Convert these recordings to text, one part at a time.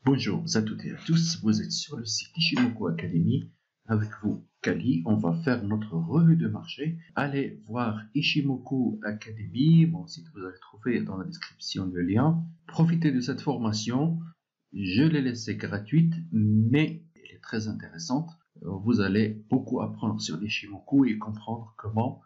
Bonjour à toutes et à tous, vous êtes sur le site Ishimoku Academy. Avec vous, Kali, on va faire notre revue de marché. Allez voir Ishimoku Academy, mon site, vous allez trouver dans la description le lien. Profitez de cette formation, je l'ai laissée gratuite, mais elle est très intéressante. Vous allez beaucoup apprendre sur l'Ishimoku et comprendre comment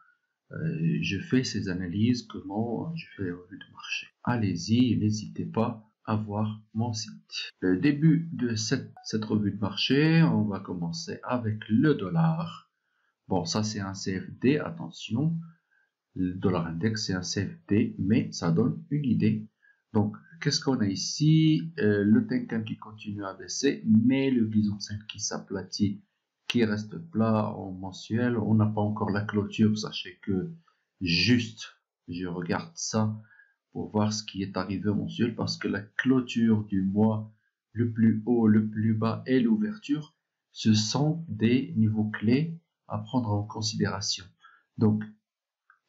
je fais ces analyses, comment je fais les revues de marché. Allez-y, n'hésitez pas à voir mon site. Le début de cette revue de marché, on va commencer avec le dollar. Bon, ça c'est un CFD, attention. Le dollar index c'est un CFD, mais ça donne une idée. Donc, qu'est-ce qu'on a ici? Le Tenkan qui continue à baisser, mais le Kijun-sen qui s'aplatit, qui reste plat en mensuel. On n'a pas encore la clôture, sachez que juste, je regarde ça pour voir ce qui est arrivé au mensuel, parce que la clôture du mois, le plus haut, le plus bas et l'ouverture, ce sont des niveaux clés à prendre en considération. Donc,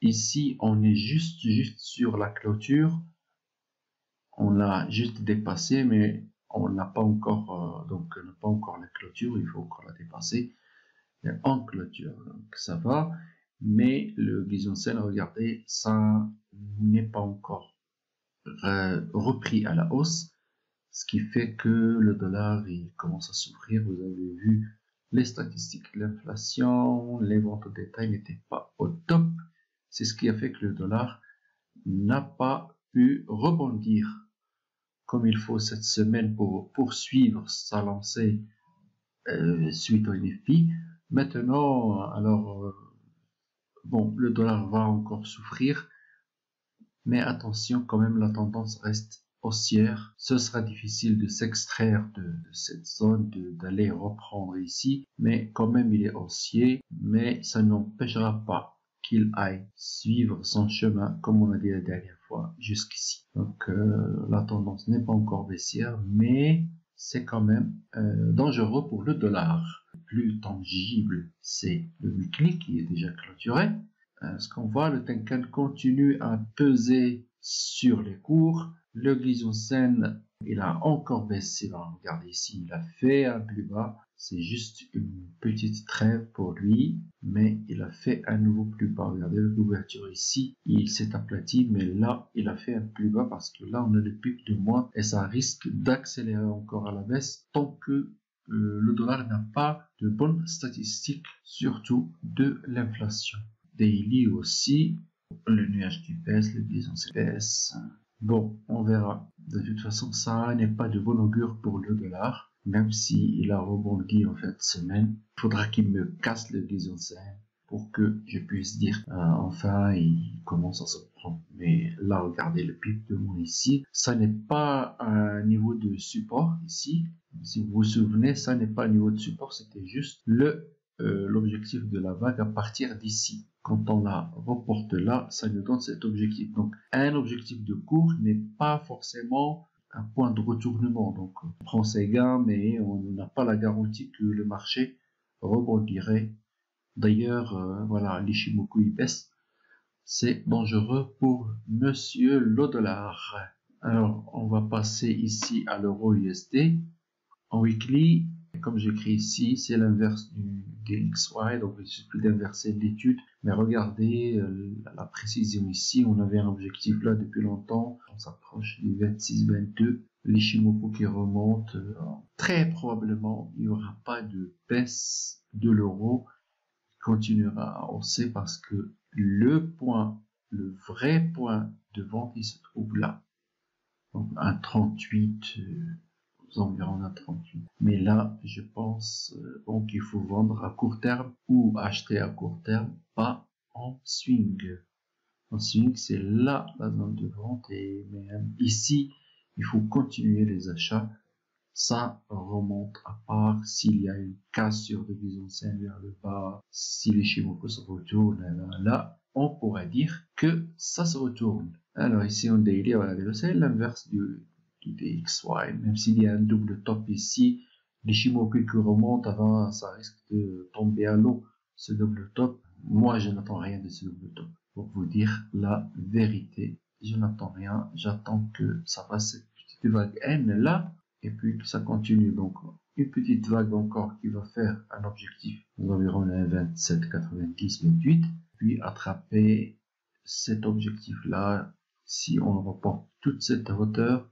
ici, on est juste sur la clôture. On l'a juste dépassé, mais on n'a pas encore, n'a pas encore la clôture. Il faut encore la dépasser en clôture. Donc ça va, mais le Kijun-sen, regardez, ça n'est pas encore repris à la hausse, ce qui fait que le dollar il commence à souffrir. Vous avez vu les statistiques, l'inflation, les ventes au détail n'étaient pas au top. C'est ce qui a fait que le dollar n'a pas pu rebondir comme il faut cette semaine pour poursuivre sa lancée suite au NFP. Maintenant, alors, bon, le dollar va encore souffrir, mais attention quand même, la tendance reste haussière. Ce sera difficile de s'extraire de cette zone, d'aller reprendre ici, mais quand même il est haussier, mais ça n'empêchera pas qu'il aille suivre son chemin, comme on a dit la dernière fois, jusqu'ici. Donc la tendance n'est pas encore baissière, mais c'est quand même dangereux pour le dollar. Le plus tangible, c'est le weekly qui est déjà clôturé. Ce qu'on voit, le Tenkan continue à peser sur les cours. Le Kijun-sen, il a encore baissé. Regardez ici, il a fait un plus bas. C'est juste une petite trêve pour lui, mais il a fait un nouveau plus bas. Regardez l'ouverture ici, il s'est aplati, mais là, il a fait un plus bas parce que là, on a le pic de moins et ça risque d'accélérer encore à la baisse tant que le dollar n'a pas de bonnes statistiques, surtout de l'inflation. Daily aussi, le nuage qui baisse, le Kijun-sen baisse. Bon, on verra. De toute façon, ça n'est pas de bon augure pour le dollar, même s'il a rebondi en fin de semaine. Il faudra qu'il me casse le Kijun-sen pour que je puisse dire enfin il commence à se prendre. Mais là, regardez le pic de moins ici. Ça n'est pas un niveau de support ici. Si vous vous souvenez, ça n'est pas un niveau de support, c'était juste l'objectif de la vague à partir d'ici. Quand on la reporte là, ça nous donne cet objectif. Donc, un objectif de cours n'est pas forcément un point de retournement. Donc, on prend ses gains, mais on n'a pas la garantie que le marché rebondirait. D'ailleurs, voilà, l'Ishimoku il baisse. C'est dangereux pour monsieur le dollar. Alors, on va passer ici à l'euro USD. En weekly, comme j'écris ici, c'est l'inverse du DXY, donc il suffit d'inverser l'étude. Mais regardez la précision ici, on avait un objectif là depuis longtemps, on s'approche du 26-22, l'Ishimoku qui remonte. Très probablement, il n'y aura pas de baisse de l'euro, il continuera à hausser parce que le vrai point de vente, il se trouve là. Donc un 38. Environ à 38. Mais là, je pense qu'il faut vendre à court terme ou acheter à court terme, pas en swing. En swing, c'est là la zone de vente et même ici, il faut continuer les achats. Ça remonte à part s'il y a une cassure de Kijun-sen vers le bas, si les Shimoku se retournent, là, on pourrait dire que ça se retourne. Alors ici, on daily, regardez, c'est l'inverse du DXY, même s'il y a un double top ici, les Shimoku qui remontent avant, ça risque de tomber à l'eau, ce double top. Moi, je n'attends rien de ce double top. Pour vous dire la vérité, je n'attends rien, j'attends que ça fasse cette petite vague N là, et puis ça continue. Donc une petite vague encore qui va faire un objectif d'environ 27, 90, 28, puis attraper cet objectif là si on reporte toute cette hauteur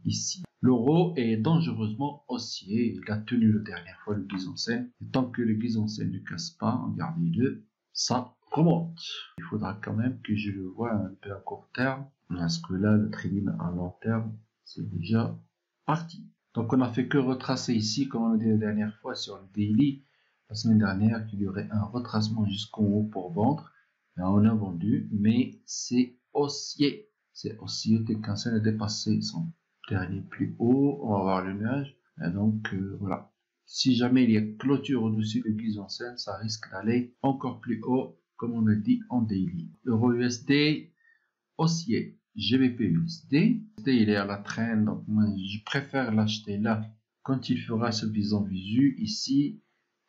ici. L'euro est dangereusement haussier, il a tenu la dernière fois le Guisansen, et tant que le Guisansen ne casse pas, regardez-le, ça remonte. Il faudra quand même que je le vois un peu à court terme, parce que là le trading à long terme c'est déjà parti. Donc on n'a fait que retracer ici, comme on a dit la dernière fois sur le daily, la semaine dernière, qu'il y aurait un retracement jusqu'en haut pour vendre. Là, on a vendu, mais c'est haussier. C'est haussier, Tenkan-sen a dépassé son dernier plus haut. On va voir le nuage. Et donc voilà. Si jamais il y a clôture au-dessus de Guisansen, ça risque d'aller encore plus haut, comme on a dit en daily. Euro USD, haussier. GBP USD, il est à la traîne, donc moi je préfère l'acheter là quand il fera ce bison visu ici,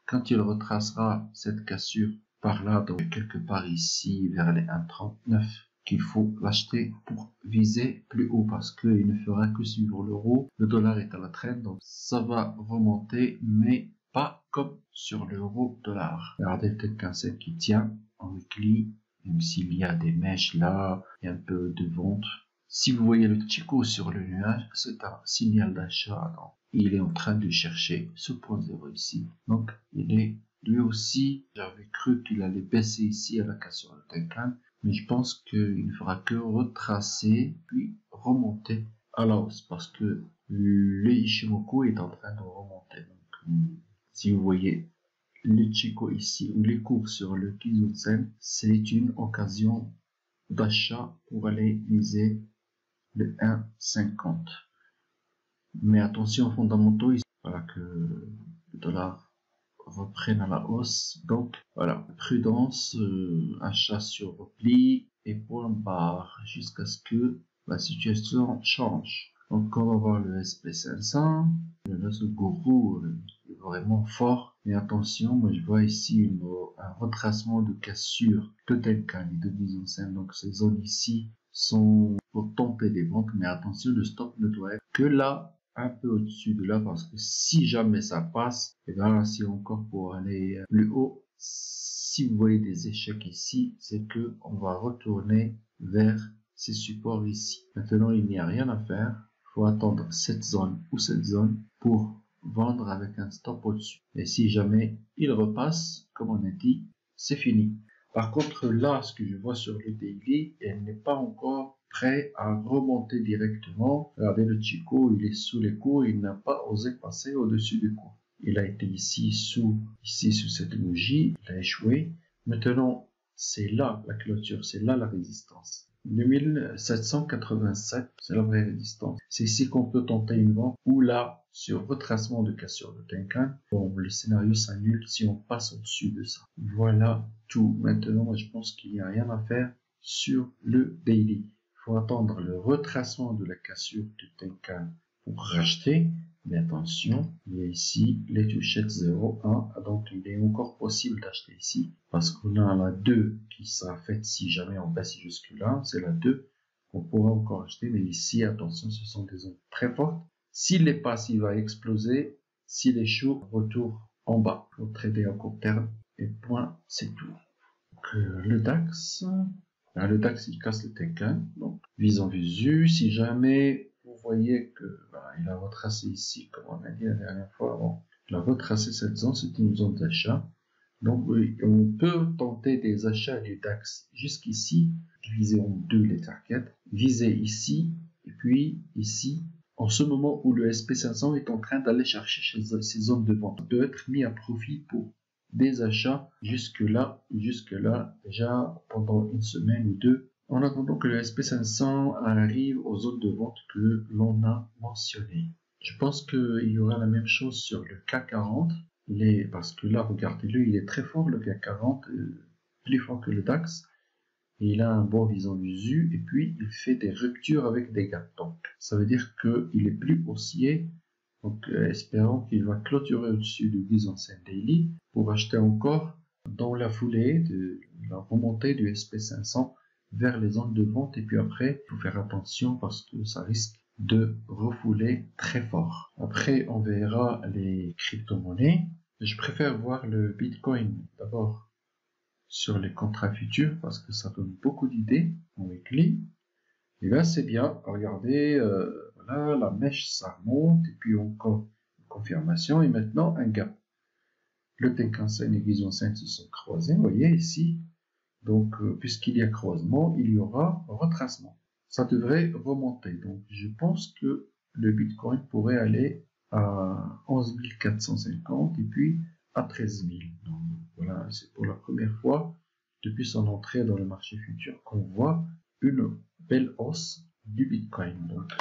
quand il retracera cette cassure par là, donc quelque part ici vers les 1,39 qu'il faut l'acheter pour viser plus haut parce qu'il ne fera que suivre l'euro. Le dollar est à la traîne, donc ça va remonter, mais pas comme sur l'euro dollar. Regardez peut-être qu'un set qui tient en weekly. Même s'il y a des mèches là, il y a un peu de vente. Si vous voyez le Chico sur le nuage, c'est un signal d'achat. Il est en train de chercher ce point zéro ici. Donc, il est lui aussi, j'avais cru qu'il allait baisser ici à la cassure de Tenkan. Mais je pense qu'il ne fera que retracer, puis remonter à la hausse. Parce que le Ichimoku est en train de remonter. Donc, si vous voyez le Chico ici ou les courbes sur le Kijun-sen, c'est une occasion d'achat pour aller viser le 1,50. Mais attention aux fondamentaux, ici, voilà que le dollar reprenne à la hausse. Donc voilà, prudence, achat sur repli et point barre jusqu'à ce que la situation change. Donc on va voir le SP500, là ce gourou est vraiment fort, mais attention, moi je vois ici un retracement de cassure de Tenkan et de Guisansen, donc ces zones ici sont pour tenter des ventes, mais attention, le stop ne doit être que là, un peu au-dessus de là, parce que si jamais ça passe, et bien là c'est encore pour aller plus haut. Si vous voyez des échecs ici, c'est que on va retourner vers ces supports ici. Maintenant, il n'y a rien à faire. Il faut attendre cette zone ou cette zone pour vendre avec un stop au-dessus. Et si jamais il repasse, comme on a dit, c'est fini. Par contre, là, ce que je vois sur le daily, elle n'est pas encore prêt à remonter directement. Regardez le Chico, il est sous les cours, il n'a pas osé passer au-dessus des cours. Il a été ici sous cette bougie, il a échoué. Maintenant, c'est là la clôture, c'est là la résistance. 2787, c'est la vraie résistance. C'est ici qu'on peut tenter une vente, ou là, sur retracement de cassure de Tenkan, bon, le scénario s'annule si on passe au-dessus de ça. Voilà tout. Maintenant, moi, je pense qu'il n'y a rien à faire sur le daily. Il faut attendre le retracement de la cassure de Tenkan pour racheter. Mais attention, il y a ici les touchettes 0,1, donc il est encore possible d'acheter ici, parce qu'on a la 2 qui sera faite si jamais on baisse jusque là, c'est la 2 qu'on pourra encore acheter, mais ici, attention, ce sont des zones très fortes. S'il les passe, il va exploser, s'il échoue, retour en bas, pour trader à court terme, et point, c'est tout. Donc, le DAX, le DAX il casse le Tenkan, donc vise en visu, si jamais vous voyez que il a retracé ici, comme on a dit la dernière fois, bon, il a retracé cette zone, c'est une zone d'achat. Donc oui, on peut tenter des achats du DAX jusqu'ici, diviser en deux les targets, viser ici, et puis ici, en ce moment où le SP500 est en train d'aller chercher ces zones de vente, peut être mis à profit pour des achats jusque-là, déjà pendant une semaine ou deux, en attendant que le SP500 arrive aux zones de vente que l'on a mentionnées. Je pense qu'il y aura la même chose sur le CAC 40, parce que là, regardez-le, il est très fort, le CAC 40, plus fort que le DAX, et il a un bon visant visu, et puis il fait des ruptures avec des gaps. Donc, ça veut dire qu'il est plus haussier. Donc, espérons qu'il va clôturer au-dessus du Guisansen Daily pour acheter encore dans la foulée de la remontée du SP500 vers les zones de vente. Et puis après, il faut faire attention parce que ça risque de refouler très fort. Après, on verra les crypto-monnaies. Je préfère voir le Bitcoin d'abord sur les contrats futurs parce que ça donne beaucoup d'idées en weekly. Et là, c'est bien. Regardez, voilà, la mèche, ça monte et puis encore une confirmation et maintenant un gap. Le Tenkan-sen et Kijun-sen se sont croisés, vous voyez ici. Donc, puisqu'il y a croisement, il y aura retracement. Ça devrait remonter. Donc, je pense que le Bitcoin pourrait aller à 11 450 et puis à 13 000. Donc, voilà, c'est pour la première fois depuis son entrée dans le marché futur qu'on voit une belle hausse du Bitcoin. Donc,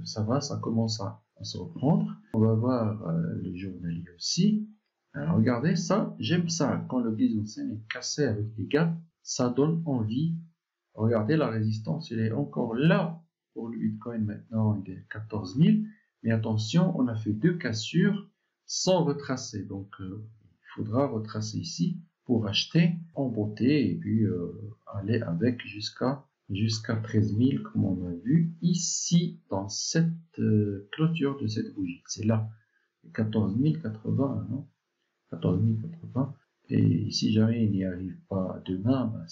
ça va, ça commence à se reprendre. On va voir le journalier aussi. Alors, regardez ça, j'aime ça. Quand le Kijun-sen est cassé avec des gaps, ça donne envie. Regardez, la résistance, elle est encore là pour le Bitcoin maintenant, il est 14 000. Mais attention, on a fait deux cassures sans retracer. Donc, il faudra retracer ici pour acheter en beauté et puis aller avec jusqu'à 13 000, comme on a vu ici dans cette clôture de cette bougie. C'est là, 14 080, non? 14 080. Et si jamais il n'y arrive pas demain, ben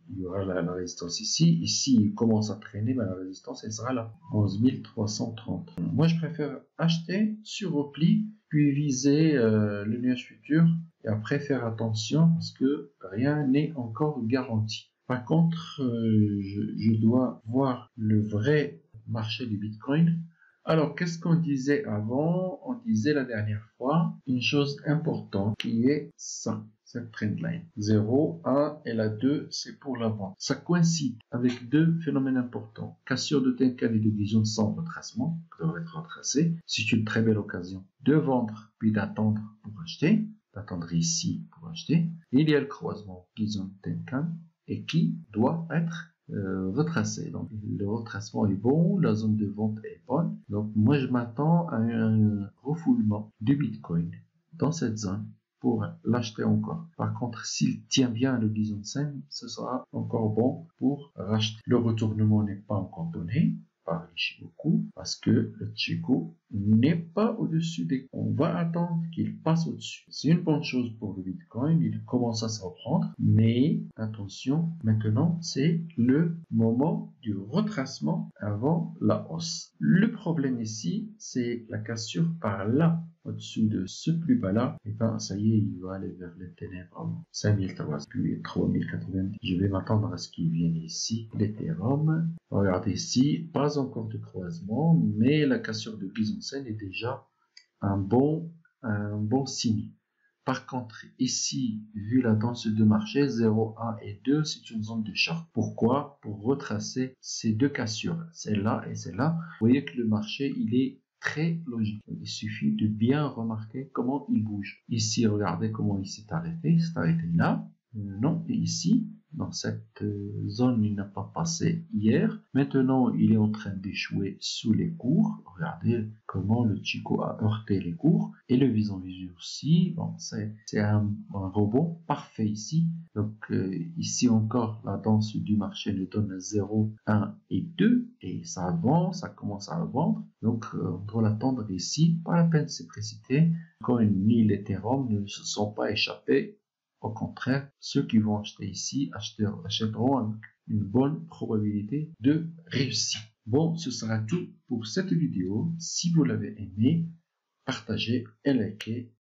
il y aura la résistance ici. Ici, il commence à traîner, ben la résistance, elle sera là. 11 330. Moi, je préfère acheter sur repli, puis viser le nuage futur, et après faire attention parce que rien n'est encore garanti. Par contre, je dois voir le vrai marché du Bitcoin. Alors, qu'est-ce qu'on disait avant? On disait la dernière fois une chose importante qui est ça, cette trendline. 0, 1 et la 2, c'est pour la vente. Ça coïncide avec deux phénomènes importants. Cassure de Tenkan et de Kijun sans retracement, qui doivent être retracés. C'est une très belle occasion de vendre puis d'attendre pour acheter. D'attendre ici pour acheter. Et il y a le croisement Kijun Tenkan et qui doit être retracé. Donc le retracement est bon, la zone de vente est bonne. Donc moi je m'attends à un refoulement du Bitcoin dans cette zone pour l'acheter encore. Par contre, s'il tient bien le Kijun-sen, ce sera encore bon pour racheter. Le retournement n'est pas encore donné par l'Ichimoku parce que le Chikou n'est pas au-dessus des... On va attendre qu'il passe au-dessus. C'est une bonne chose pour le Bitcoin, il commence à se reprendre, mais attention, maintenant c'est le moment du retracement avant la hausse. Le problème ici, c'est la cassure par là, au-dessus de ce plus bas là, et ben ça y est, il va aller vers les ténèbres. 5300 puis 3090. Je vais m'attendre à ce qu'il vienne ici. L'Ethereum, regardez ici, pas encore de croisement, mais la cassure de Kijun-sen est déjà un bon signe. Par contre, ici, vu la danse de marché, 0, 1 et 2, c'est une zone de short. Pourquoi? Pour retracer ces deux cassures, celle-là et celle-là. Vous voyez que le marché, il est très logique. Il suffit de bien remarquer comment il bouge. Ici, regardez comment il s'est arrêté. Il s'est arrêté là. Non, et ici, dans cette zone, il n'a pas passé hier. Maintenant, il est en train d'échouer sous les cours. Regardez comment le Chikou a heurté les cours. Et le vis-en-vis aussi. Bon, c'est un rebond parfait ici. Donc, ici encore, la danse du marché nous donne 0, 1 et 2. Et ça avance, ça commence à vendre. Donc, on doit l'attendre ici. Pas la peine de se précipiter. Coin ni l'Ethereum ne se sont pas échappés. Au contraire, ceux qui vont acheter ici achèteront avec une bonne probabilité de réussite. Bon, ce sera tout pour cette vidéo. Si vous l'avez aimé, partagez et likez.